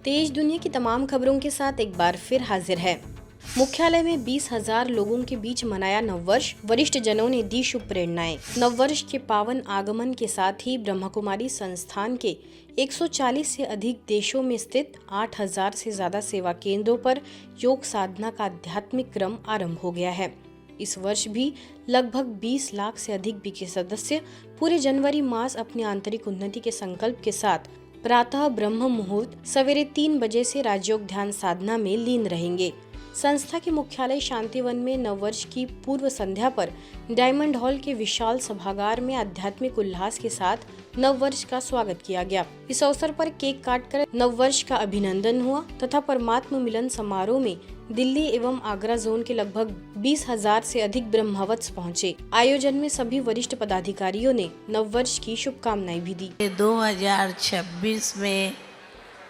देश दुनिया की तमाम खबरों के साथ एक बार फिर हाजिर है। मुख्यालय में 20,000 लोगों के बीच मनाया नववर्ष, वरिष्ठ जनों ने दी शुभ प्रेरणाएं। नववर्ष के पावन आगमन के साथ ही ब्रह्मा कुमारी संस्थान के 140 से अधिक देशों में स्थित 8,000 से ज्यादा सेवा केंद्रों पर योग साधना का आध्यात्मिक क्रम आरंभ हो गया है। इस वर्ष भी लगभग 20 लाख से अधिक बीके सदस्य पूरे जनवरी मास अपनी आंतरिक उन्नति के संकल्प के साथ प्रातः ब्रह्म मुहूर्त सवेरे 3 बजे से राजयोग ध्यान साधना में लीन रहेंगे। संस्था के मुख्यालय शांतिवन में नववर्ष की पूर्व संध्या पर डायमंड हॉल के विशाल सभागार में आध्यात्मिक उल्लास के साथ नववर्ष का स्वागत किया गया। इस अवसर पर केक काटकर नववर्ष का अभिनंदन हुआ तथा परमात्मा मिलन समारोह में दिल्ली एवं आगरा जोन के लगभग 20,000 से अधिक ब्रह्मवत्स पहुंचे। आयोजन में सभी वरिष्ठ पदाधिकारियों ने नववर्ष की शुभकामनाएं भी दी। 2026 में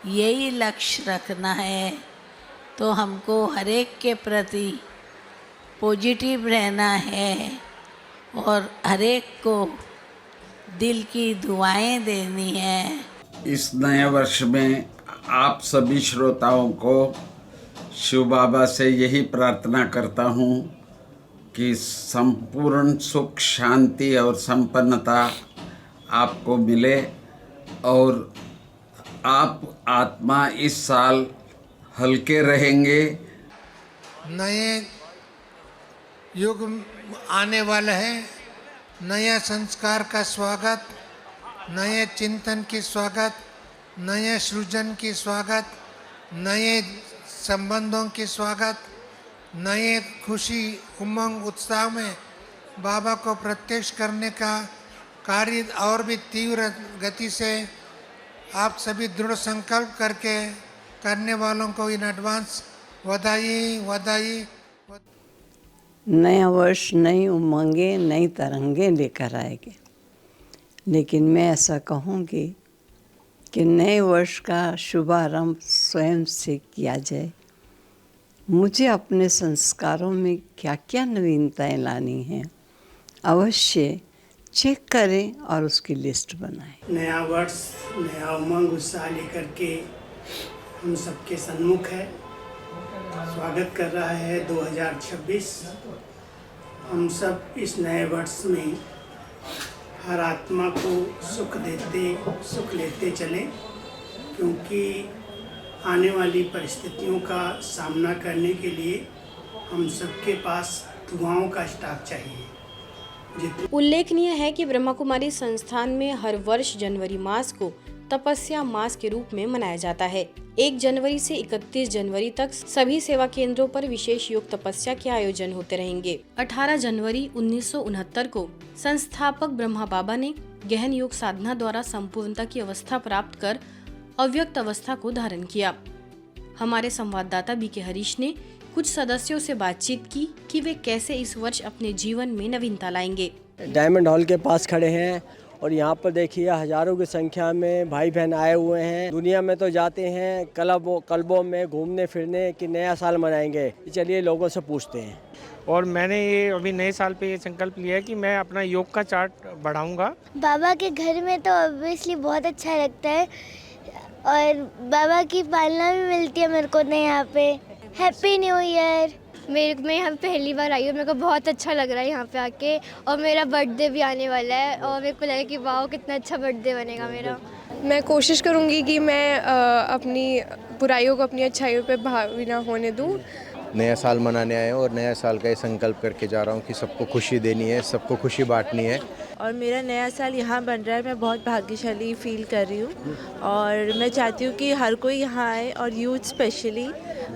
यही लक्ष्य रखना है तो हमको हर एक के प्रति पॉजिटिव रहना है और हर एक को दिल की दुआएं देनी है। इस नए वर्ष में आप सभी श्रोताओं को शिव बाबा से यही प्रार्थना करता हूँ कि संपूर्ण सुख, शांति और संपन्नता आपको मिले और आप आत्मा इस साल हल्के रहेंगे। नए युग आने वाला है, नया संस्कार का स्वागत, नए चिंतन की स्वागत, नए सृजन की स्वागत, नए संबंधों की स्वागत, नए खुशी, उमंग, उत्साह में बाबा को प्रत्यक्ष करने का कार्य और भी तीव्र गति से आप सभी दृढ़ संकल्प करके करने वालों को इन एडवांस बधाई बधाई। नया वर्ष नई उमंगें, नई तरंगें लेकर आएगी, लेकिन मैं ऐसा कहूँगी कि नए वर्ष का शुभारंभ स्वयं से किया जाए। मुझे अपने संस्कारों में क्या क्या नवीनताएं लानी हैं, अवश्य चेक करें और उसकी लिस्ट बनाएं। नया वर्ष नया उमंग उत्साह लेकर के हम सबके सन्मुख है, स्वागत कर रहा है 2026। हम सब इस नए वर्ष में हर आत्मा को सुख लेते चलें, क्योंकि आने वाली परिस्थितियों का सामना करने के लिए हम सबके पास दुआओं का स्टॉक चाहिए। उल्लेखनीय है कि ब्रह्मा कुमारी संस्थान में हर वर्ष जनवरी मास को तपस्या मास के रूप में मनाया जाता है। 1 जनवरी से 31 जनवरी तक सभी सेवा केंद्रों पर विशेष योग तपस्या के आयोजन होते रहेंगे। 18 जनवरी 1969 को संस्थापक ब्रह्मा बाबा ने गहन योग साधना द्वारा संपूर्णता की अवस्था प्राप्त कर अव्यक्त अवस्था को धारण किया। हमारे संवाददाता बीके हरीश ने कुछ सदस्यों से बातचीत की कि वे कैसे इस वर्ष अपने जीवन में नवीनता लाएंगे। डायमंड हॉल के पास खड़े हैं और यहाँ पर देखिए हजारों की संख्या में भाई बहन आए हुए हैं। दुनिया में तो जाते हैं क्लबों में घूमने फिरने कि नया साल मनाएंगे। चलिए लोगों से पूछते हैं। और मैंने ये अभी नए साल पे ये संकल्प लिया है कि मैं अपना योग का चार्ट बढ़ाऊंगा। बाबा के घर में तो ऑब्वियसली बहुत अच्छा लगता है और बाबा की पालना भी मिलती है मेरे को यहाँ पे। Happy new year. मैं यहाँ पहली बार आई हूँ, मेरे को बहुत अच्छा लग रहा है यहाँ पे आके, और मेरा बर्थडे भी आने वाला है और मेरे को लगा कि वाह कितना अच्छा बर्थडे बनेगा मेरा। मैं कोशिश करूँगी कि मैं अपनी बुराइयों को अपनी अच्छाइयों पे हावी ना होने दूँ। नया साल मनाने आए हैं और नया साल का ये संकल्प करके जा रहा हूँ कि सबको खुशी देनी है, सबको खुशी बांटनी है। और मेरा नया साल यहाँ बन रहा है, मैं बहुत भाग्यशाली फील कर रही हूँ और मैं चाहती हूँ कि हर कोई यहाँ आए और यूथ स्पेशली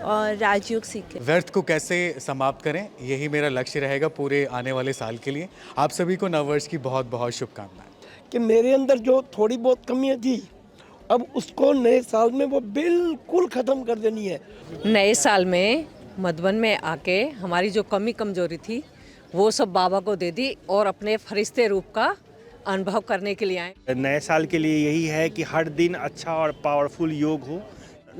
और राजयोग सीखे। व्यर्थ को कैसे समाप्त करें, यही मेरा लक्ष्य रहेगा पूरे आने वाले साल के लिए। आप सभी को नववर्ष की बहुत बहुत शुभकामनाएं। कि मेरे अंदर जो थोड़ी बहुत कमियां थी, अब उसको नए साल में वो बिल्कुल ख़त्म कर देनी है। नए साल में मधुबन में आके हमारी जो कमी कमजोरी थी वो सब बाबा को दे दी और अपने फरिश्ते रूप का अनुभव करने के लिए आए। नए साल के लिए यही है कि हर दिन अच्छा और पावरफुल योग हो।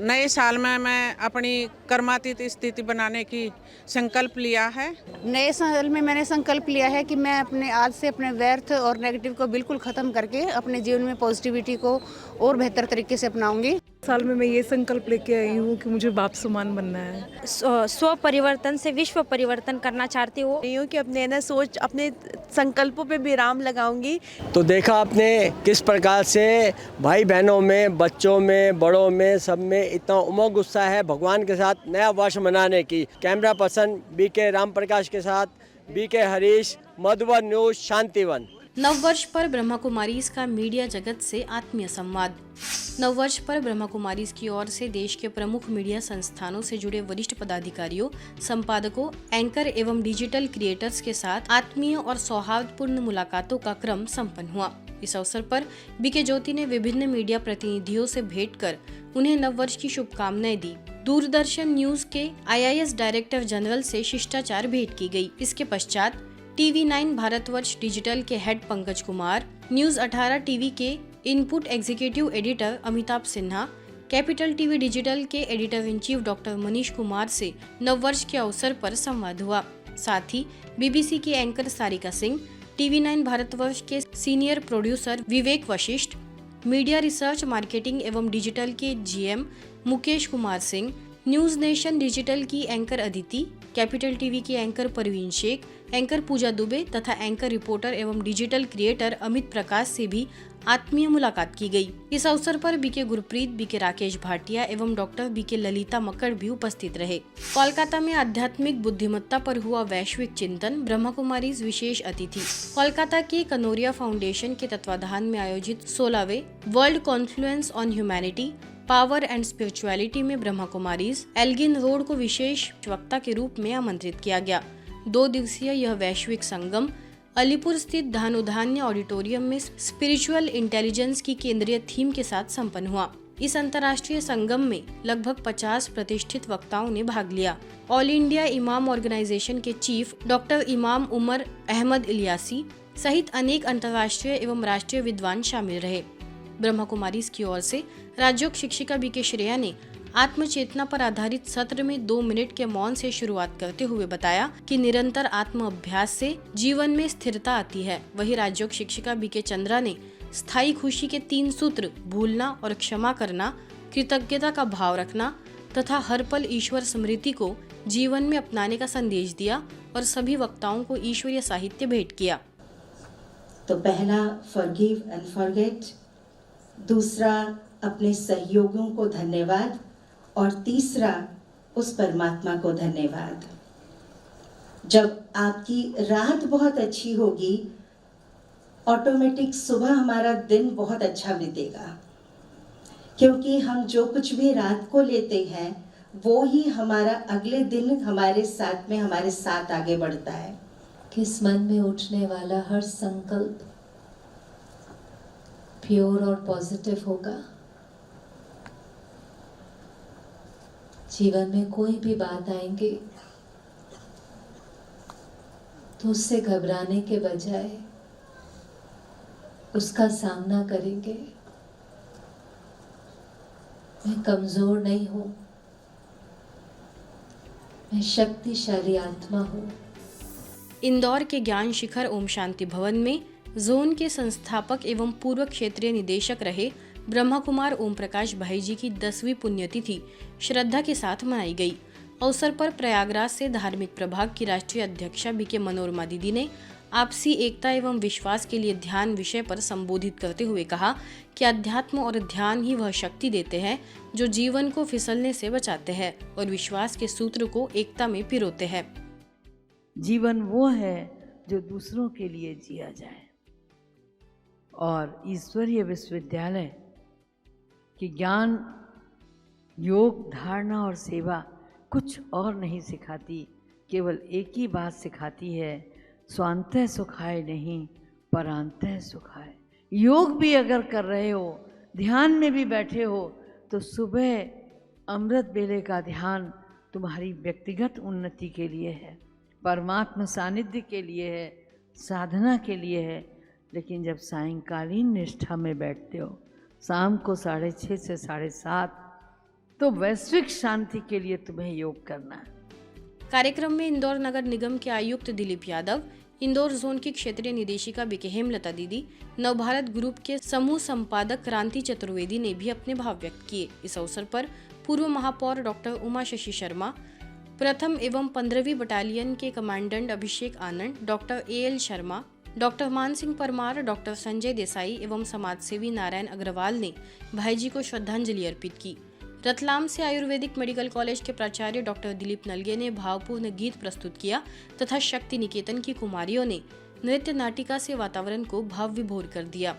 नए साल में मैं अपनी कर्मातीत स्थिति बनाने की संकल्प लिया है। नए साल में मैंने संकल्प लिया है कि मैं अपने आज से अपने व्यर्थ और नेगेटिव को बिल्कुल ख़त्म करके अपने जीवन में पॉजिटिविटी को और बेहतर तरीके से अपनाऊंगी। साल में मैं ये संकल्प लेके आई हूँ कि मुझे बाप समान बनना है। स्व परिवर्तन से विश्व परिवर्तन करना चाहती हूँ कि अपने ना सोच अपने संकल्पों पे विराम लगाऊंगी। तो देखा आपने किस प्रकार से भाई बहनों में, बच्चों में, बड़ों में, सब में इतना उमंग उत्साह है भगवान के साथ नया वर्ष मनाने की। Camera person BK Ram Prakash के साथ बीके हरीश, मधुबन न्यूज, शांतिवन। नववर्ष पर ब्रह्मा कुमारीज का मीडिया जगत से आत्मीय संवाद। नववर्ष पर ब्रह्मा कुमारीज की ओर से देश के प्रमुख मीडिया संस्थानों से जुड़े वरिष्ठ पदाधिकारियों, संपादकों, एंकर एवं डिजिटल क्रिएटर्स के साथ आत्मीय और सौहार्दपूर्ण मुलाकातों का क्रम संपन्न हुआ। इस अवसर पर बीके ज्योति ने विभिन्न मीडिया प्रतिनिधियों से भेंट कर उन्हें नववर्ष की शुभकामनाएं दी। दूरदर्शन न्यूज के IAS डायरेक्टर जनरल से शिष्टाचार भेंट की गई। इसके पश्चात TV9 भारतवर्ष डिजिटल के head Pankaj Kumar, news 18 TV के input executive editor Amitabh Sinha, capital TV digital के editor in chief doctor Manish Kumar से नववर्ष के अवसर पर संवाद हुआ। साथ ही BBC की एंकर सारिका सिंह, TV9 भारतवर्ष के senior producer Vivek Vashishtha, media research marketing एवं डिजिटल के GM Mukesh Kumar Singh, news nation digital की एंकर अदिति, कैपिटल टीवी की एंकर परवीन शेख, एंकर पूजा दुबे तथा एंकर रिपोर्टर एवं डिजिटल क्रिएटर अमित प्रकाश से भी आत्मीय मुलाकात की गई। इस अवसर पर बीके गुरप्रीत, बीके राकेश भाटिया एवं डॉक्टर बीके ललिता मक्कड़ भी उपस्थित रहे। कोलकाता में आध्यात्मिक बुद्धिमत्ता पर हुआ वैश्विक चिंतन, ब्रह्मा कुमारीज विशेष अतिथि। कोलकाता के कनोरिया फाउंडेशन के तत्वाधान में आयोजित 16वें world confluence on humanity, power and spirituality में ब्रह्मा कुमारीज एल्गिन रोड को विशेष वक्ता के रूप में आमंत्रित किया गया। 2 दिवसीय यह वैश्विक संगम अलीपुर स्थित धानुधान्य ऑडिटोरियम में स्पिरिचुअल इंटेलिजेंस की केंद्रीय थीम के साथ संपन्न हुआ। इस अंतर्राष्ट्रीय संगम में लगभग 50 प्रतिष्ठित वक्ताओं ने भाग लिया। ऑल इंडिया इमाम ऑर्गेनाइजेशन के चीफ डॉक्टर इमाम उमर अहमद इलियासी सहित अनेक अंतर्राष्ट्रीय एवं राष्ट्रीय विद्वान शामिल रहे। ब्रह्मा कुमारीज की ओर से राजयोग शिक्षिका बीके श्रेया ने आत्मचेतना पर आधारित सत्र में 2 मिनट के मौन से शुरुआत करते हुए बताया कि निरंतर आत्म अभ्यास से जीवन में स्थिरता आती है। वहीं राजयोग शिक्षिका बीके चंद्रा ने स्थायी खुशी के 3 सूत्र भूलना और क्षमा करना, कृतज्ञता का भाव रखना तथा हर पल ईश्वर स्मृति को जीवन में अपनाने का संदेश दिया और सभी वक्ताओं को ईश्वरीय साहित्य भेंट किया। तो पहला फॉरगिव एंड फॉरगेट, दूसरा अपने सहयोगियों को धन्यवाद और तीसरा उस परमात्मा को धन्यवाद। जब आपकी रात बहुत अच्छी होगी, ऑटोमेटिक सुबह हमारा दिन बहुत अच्छा बीतेगा, क्योंकि हम जो कुछ भी रात को लेते हैं वो ही हमारा अगले दिन हमारे साथ आगे बढ़ता है। किस मन में उठने वाला हर संकल्प प्योर और पॉजिटिव होगा। जीवन में कोई भी बात आएंगे तो उससे घबराने के बजाय उसका सामना करेंगे। मैं कमजोर नहीं हूं, मैं शक्तिशाली आत्मा हूं। इंदौर के ज्ञान शिखर ओम शांति भवन में जोन के संस्थापक एवं पूर्व क्षेत्रीय निदेशक रहे ब्रह्मा कुमार ओम प्रकाश भाई जी की 10वीं पुण्यतिथि श्रद्धा के साथ मनाई गई। अवसर पर प्रयागराज से धार्मिक प्रभाग की राष्ट्रीय अध्यक्षा बीके मनोरमा दीदी ने आपसी एकता एवं विश्वास के लिए ध्यान विषय पर संबोधित करते हुए कहा कि अध्यात्म और ध्यान ही वह शक्ति देते हैं जो जीवन को फिसलने से बचाते हैं और विश्वास के सूत्र को एकता में पिरोते हैं। जीवन वो है जो दूसरों के लिए जिया जाए, और ईश्वरीय विश्वविद्यालय की ज्ञान, योग, धारणा और सेवा कुछ और नहीं सिखाती, केवल एक ही बात सिखाती है, स्वांतः सुखाय नहीं परांतः सुखाय। योग भी अगर कर रहे हो, ध्यान में भी बैठे हो, तो सुबह अमृत बेले का ध्यान तुम्हारी व्यक्तिगत उन्नति के लिए है, परमात्मा सानिध्य के लिए है, साधना के लिए है। लेकिन जब सायंकालीन निष्ठा में बैठते हो, शाम को 6:30 से 7:30, तो वैश्विक शांति के लिए तुम्हें योग करना है। कार्यक्रम में इंदौर नगर निगम के आयुक्त दिलीप यादव, इंदौर जोन की क्षेत्रीय निदेशिका बीके हेमलता दीदी, नवभारत ग्रुप के समूह संपादक क्रांति चतुर्वेदी ने भी अपने भाव व्यक्त किए। इस अवसर पर पूर्व महापौर डॉक्टर उमा शशि शर्मा, प्रथम एवं 15वीं बटालियन के commandant Abhishek Anand, doctor AL Sharma, doctor मान सिंह परमार, डॉक्टर संजय देसाई एवं समाजसेवी नारायण अग्रवाल ने भाईजी को श्रद्धांजलि अर्पित की। रतलाम से आयुर्वेदिक मेडिकल कॉलेज के प्राचार्य डॉक्टर दिलीप नलगे ने भावपूर्ण गीत प्रस्तुत किया तथा शक्ति निकेतन की कुमारियों ने नृत्य नाटिका से वातावरण को भाव विभोर कर दिया।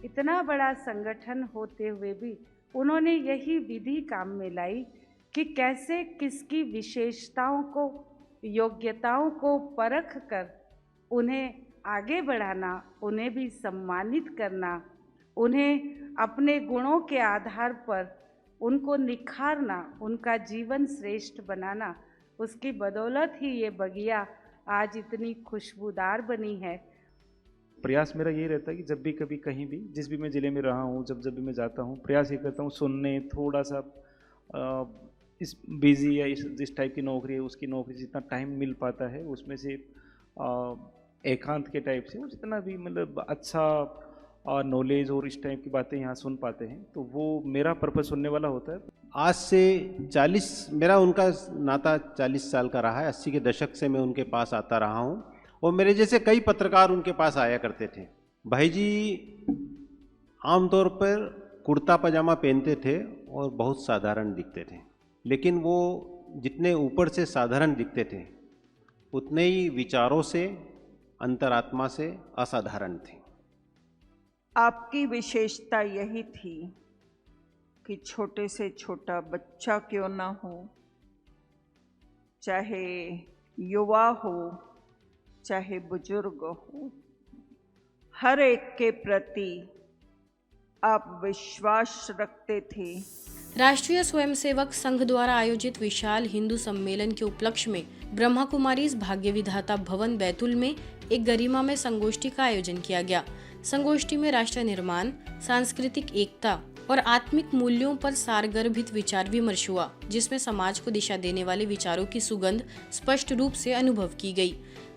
इतना बड़ा संगठन होते हुए भी उन्होंने यही विधि काम में लाई कि कैसे किसकी विशेषताओं को, योग्यताओं को परख कर उन्हें आगे बढ़ाना, उन्हें भी सम्मानित करना, उन्हें अपने गुणों के आधार पर उनको निखारना, उनका जीवन श्रेष्ठ बनाना, उसकी बदौलत ही ये बगिया आज इतनी खुशबूदार बनी है। प्रयास मेरा यही रहता है कि जब भी कभी कहीं भी, जिस भी मैं ज़िले में रहा हूँ, जब भी मैं जाता हूँ, प्रयास ये करता हूँ सुनने, थोड़ा सा इस बिज़ी या जिस टाइप की नौकरी है उसकी नौकरी जितना टाइम मिल पाता है उसमें से एकांत के टाइप से जितना भी मतलब अच्छा नॉलेज और इस टाइप की बातें यहाँ सुन पाते हैं, तो वो मेरा पर्पस सुनने वाला होता है। आज से 40 मेरा उनका नाता 40 साल का रहा है। 80 के दशक से मैं उनके पास आता रहा हूँ और मेरे जैसे कई पत्रकार उनके पास आया करते थे। भाई जी आमतौर पर कुर्ता पजामा पहनते थे और बहुत साधारण दिखते थे, लेकिन वो जितने ऊपर से साधारण दिखते थे उतने ही विचारों से, अंतरात्मा से असाधारण थे। आपकी विशेषता यही थी कि छोटे से छोटा बच्चा क्यों ना हो, चाहे युवा हो चाहे बुजुर्ग हो, हर एक के प्रति आप विश्वास रखते थे। राष्ट्रीय स्वयंसेवक संघ द्वारा आयोजित विशाल हिंदू सम्मेलन के उपलक्ष्य में ब्रह्मा कुमारीज भाग्य विधाता भवन बैतूल में एक गरिमामय संगोष्ठी का आयोजन किया गया। संगोष्ठी में राष्ट्र निर्माण, सांस्कृतिक एकता और आत्मिक मूल्यों पर सारगर्भित विचार विमर्श हुआ, जिसमें समाज को दिशा देने वाले विचारों की सुगंध स्पष्ट रूप से अनुभव की गई।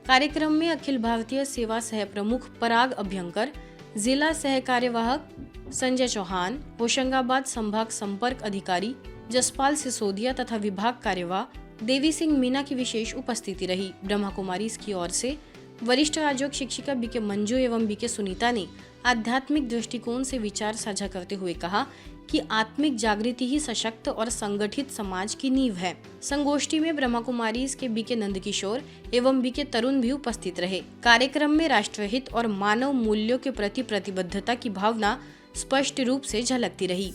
कार्यक्रम में अखिल भारतीय सेवा सह प्रमुख पराग अभ्यंकर, जिला सह कार्यवाहक संजय चौहान, होशंगाबाद संभाग संपर्क अधिकारी जसपाल सिसोदिया तथा विभाग कार्यवाह देवी सिंह मीना की विशेष उपस्थिति रही। ब्रह्मा कुमारी की ओर से वरिष्ठ राजयोग शिक्षिका बीके मंजू एवं बीके सुनीता ने आध्यात्मिक दृष्टिकोण से विचार साझा करते हुए कहा कि आत्मिक जागृति ही सशक्त और संगठित समाज की नींव है। संगोष्ठी में ब्रह्मा कुमारी के बीके नंदकिशोर एवं बीके तरुण भी उपस्थित रहे। कार्यक्रम में राष्ट्रहित और मानव मूल्यों के प्रति प्रतिबद्धता की भावना स्पष्ट रूप से झलकती रही।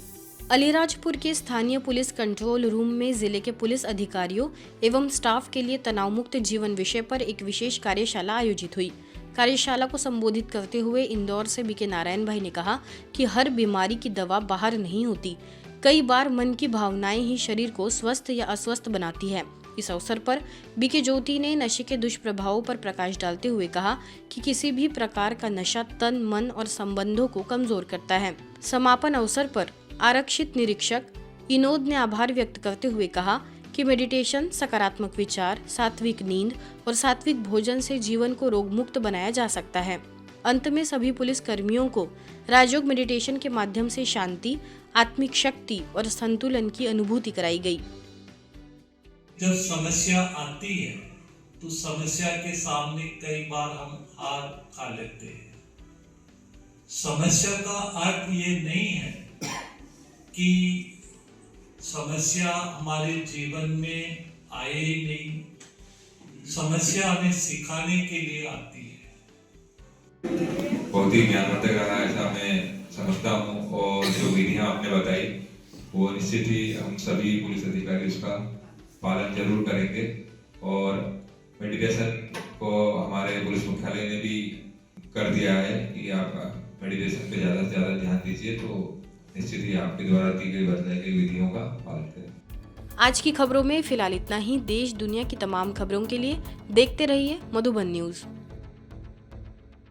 अलीराजपुर के स्थानीय पुलिस कंट्रोल रूम में जिले के पुलिस अधिकारियों एवं स्टाफ के लिए तनाव मुक्त जीवन विषय पर एक विशेष कार्यशाला आयोजित हुई। कार्यशाला को संबोधित करते हुए इंदौर से बीके नारायण भाई ने कहा कि हर बीमारी की दवा बाहर नहीं होती, कई बार मन की भावनाएं ही शरीर को स्वस्थ या अस्वस्थ बनाती है। इस अवसर पर बीके ज्योति ने नशे के दुष्प्रभावों पर प्रकाश डालते हुए कहा कि किसी भी प्रकार का नशा तन, मन और संबंधों को कमजोर करता है। समापन अवसर पर आरक्षित निरीक्षक इनोद ने आभार व्यक्त करते हुए कहा कि मेडिटेशन, सकारात्मक विचार, सात्विक नींद और सात्विक भोजन से जीवन को रोग मुक्त बनाया जा सकता है। अंत में सभी पुलिस कर्मियों को राजयोग मेडिटेशन के माध्यम से शांति, आत्मिक शक्ति और संतुलन की अनुभूति कराई गई। जब समस्या आती है तो समस्या के सामने कई बार हम हार खा लेते हैं। समस्या का अर्थ ये नहीं है कि समस्या हमारे जीवन में आए ही नहीं। समस्या हमें सिखाने के लिए आती है। बहुत ही ज्ञानवर्धक रहा ऐसा मैं समझता हूँ, और जो विधियाँ आपने बताई वो निश्चित ही हम सभी पुलिस अधिकारी उसका पालन जरूर करेंगे। और मेडिटेशन को हमारे पुलिस मुख्यालय ने भी कर दिया है कि आप मेडिटेशन पे ज़्यादा से ज़्यादा ध्यान दीजिए, तो निश्चित ही आपके द्वारा दी गई बताई गई विधियों का पालन करें। आज की खबरों में फिलहाल इतना ही। देश दुनिया की तमाम खबरों के लिए देखते रहिए मधुबन न्यूज।